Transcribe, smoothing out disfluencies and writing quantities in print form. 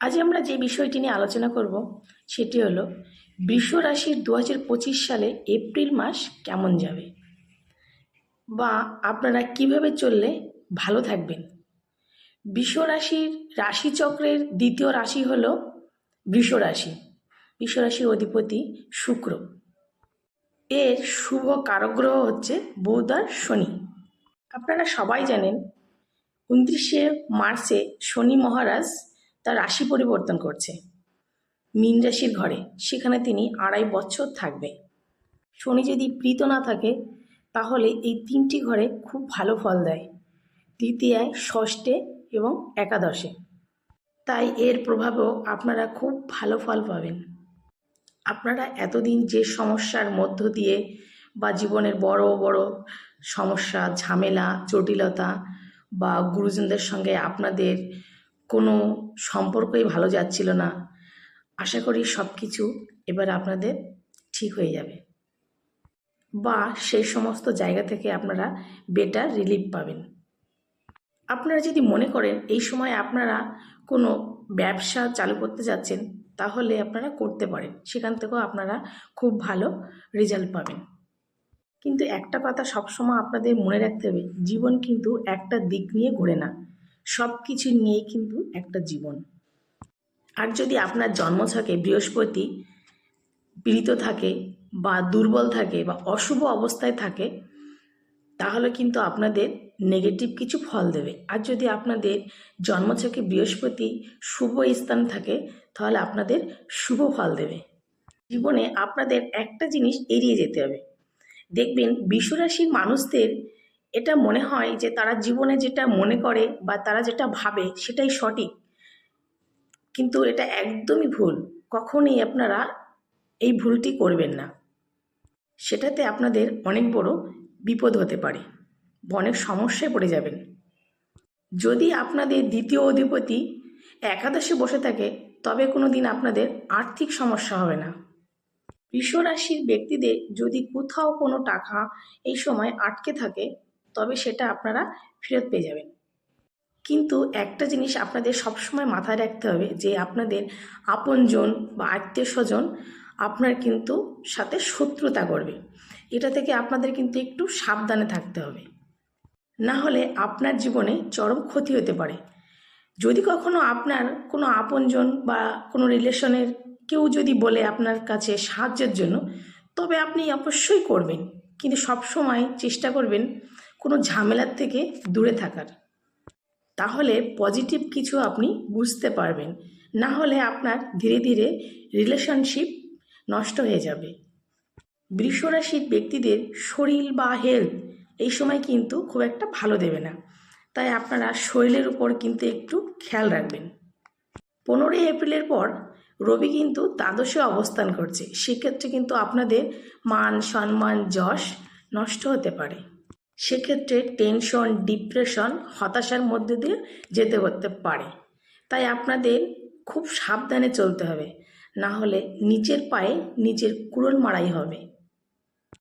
আজ আমরা যে বিষয়টি নিয়ে আলোচনা করব সেটি হলো বৃষ রাশির 2025 সালে এপ্রিল মাস কেমন যাবে বা আপনারা কিভাবে চললে ভালো থাকবেন। বৃষ রাশির রাশিচক্রের দ্বিতীয় রাশি হলো বৃষ রাশি। বৃষ রাশির অধিপতি শুক্র। এর শুভ কারকগ্রহ হচ্ছে বুধ আর শনি। আপনারা সবাই জানেন 29শে মার্চে শনি মহারাজ তার রাশি পরিবর্তন করছে মীন রাশির ঘরে, সেখানে তিনি 2.5 বছর থাকবে। শনি যদি প্রীত না থাকে তাহলে এই 3টি ঘরে খুব ভালো ফল দেয়, তৃতীয়ায়, ষষ্ঠে এবং একাদশে। তাই এর প্রভাবেও আপনারা খুব ভালো ফল পাবেন। আপনারা এতদিন যে সমস্যার মধ্য দিয়ে বা জীবনের বড় বড় সমস্যা, ঝামেলা, জটিলতা বা গুরুজনদের সঙ্গে আপনাদের কোনো সম্পর্কই ভালো যাচ্ছিল না, আশা করি সব কিছু এবার আপনাদের ঠিক হয়ে যাবে বা সেই সমস্ত জায়গা থেকে আপনারা বেটার রিলিফ পাবেন। আপনারা যদি মনে করেন এই সময় আপনারা কোনো ব্যবসা চালু করতে যাচ্ছেন, তাহলে আপনারা করতে পারেন, সেখান থেকেও আপনারা খুব ভালো রেজাল্ট পাবেন। কিন্তু একটা কথা সবসময় আপনাদের মনে রাখতে হবে, জীবন কিন্তু একটা দিক নিয়ে ঘোরে না, সব কিছু নিয়েই কিন্তু একটা জীবন। আর যদি আপনার জন্মছকে বৃহস্পতি পীড়িত থাকে বা দুর্বল থাকে বা অশুভ অবস্থায় থাকে, তাহলে কিন্তু আপনাদের নেগেটিভ কিছু ফল দেবে। আর যদি আপনাদের জন্মছকে বৃহস্পতি শুভ স্থান থাকে, তাহলে আপনাদের শুভ ফল দেবে। জীবনে আপনাদের একটা জিনিস এড়িয়ে যেতে হবে। দেখবেন বৃষ রাশির মানুষদের এটা মনে হয় যে তারা জীবনে যেটা মনে করে বা তারা যেটা ভাবে সেটাই সঠিক, কিন্তু এটা একদমই ভুল। কখনোই আপনারা এই ভুলটি করবেন না, সেটাতে আপনাদের অনেক বড় বিপদ হতে পারে, অনেক সমস্যায় পড়ে যাবেন। যদি আপনাদের দ্বিতীয় অধিপতি একাদশে বসে থাকে, তবে কোনো দিন আপনাদের আর্থিক সমস্যা হবে না। বৃষ রাশির ব্যক্তিদের যদি কোথাও কোনো টাকা এই সময় আটকে থাকে, তবে সেটা আপনারা ফেরত পেয়ে যাবেন। কিন্তু একটা জিনিস আপনাদের সবসময় মাথায় রাখতে হবে যে আপনাদের আপনজন বা আত্মীয় স্বজন আপনার কিন্তু সাথে শত্রুতা করবে। এটা থেকে আপনাদের কিন্তু একটু সাবধানে থাকতে হবে, না হলে আপনার জীবনে চরম ক্ষতি হতে পারে। যদি কখনো আপনার কোনো আপনজন বা কোনো রিলেশনের কেউ যদি বলে আপনার কাছে সাহায্যের জন্য, তবে আপনি অবশ্যই করবেন, কিন্তু সবসময় চেষ্টা করবেন কোনো ঝামেলার থেকে দূরে থাকার। তাহলে পজিটিভ কিছু আপনি বুঝতে পারবেন, না হলে আপনার ধীরে ধীরে রিলেশনশিপ নষ্ট হয়ে যাবে। বৃষ রাশির ব্যক্তিদের শরীর বা হেলথ এই সময় কিন্তু খুব একটা ভালো দেবে না, তাই আপনারা শরীরের উপর কিন্তু একটু খেয়াল রাখবেন। 15 এপ্রিলের পর রবি কিন্তু দ্বাদশে অবস্থান করছে, সেক্ষেত্রে কিন্তু আপনাদের মান সম্মান যশ নষ্ট হতে পারে। সেক্ষেত্রে টেনশন, ডিপ্রেশন, হতাশার মধ্যে দিয়ে যেতে হতে পারে। তাই আপনাদের খুব সাবধানে চলতে হবে, না হলে নিচের পায়ে নিজের কুড়োল মারাই হবে।